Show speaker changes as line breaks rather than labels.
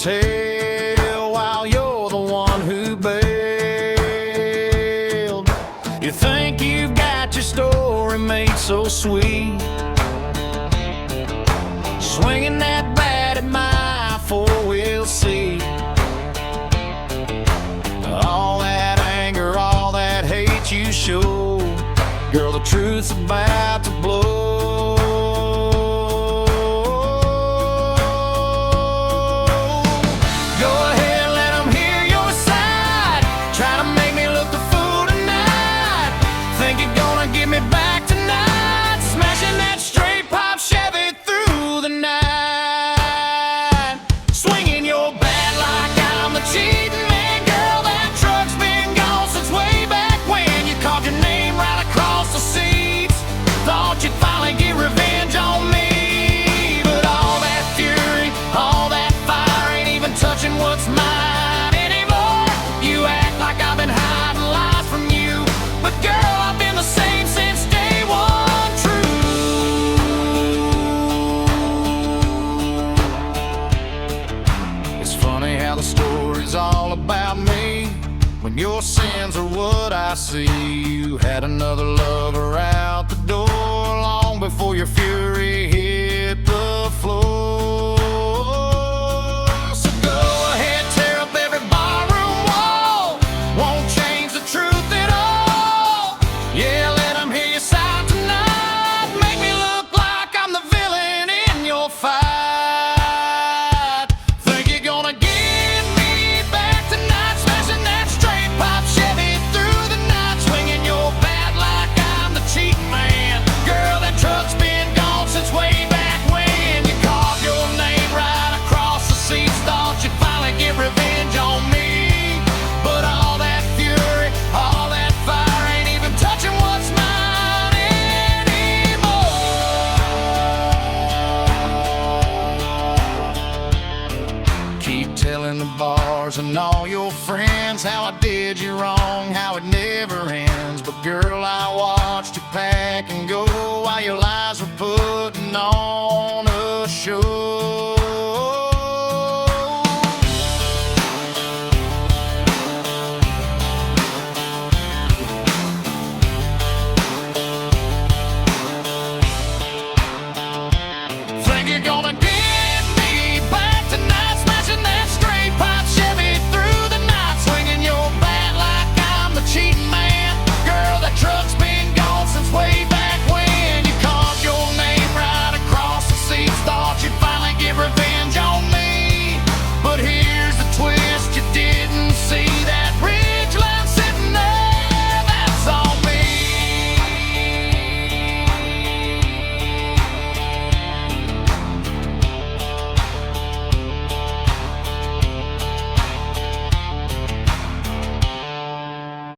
tell while you're the one who bailed. You think you've got your story made so sweet, swinging that bat at my four-wheel seat. All that anger, all that hate you show, girl, the truth's about to blow. Go ahead, let them hear your side. Try to make me look the fool tonight. Think you're gonna get me back tonight, smashing that straight pop Chevy through the night. Swinging your bat like I'm the cheating man. Girl, that truck's been gone since way back when you called your name right across the seats. Thought you'd finally get revenge on me, but all that fury, all that fire ain't even touching what's mine anymore. You act like I've been hiding lies from you, but girl, I've been the same since day one. True. It's funny how the story's all about me when your sins are what I see. You had another lover out the door long before your fury hit the floor. So go ahead, tear up every barroom wall, won't change the truth at all. Yeah, let them hear your side tonight. Make me look like I'm the villain in your fight. Think you're gonna get me back tonight, smashing that straight pop Chevy through the night, swinging your bat like I'm the cheating man. Girl, that truck's been gone since way back when you carved your name right across the seats. Thought you'd finally get revenge on me, but all that fury, all that fire ain't even touching what's mine anymore. Keep telling the bars and all your friends how I did you wrong, how it never ends. But girl, I watched you pack and go while your lies were putting on a show.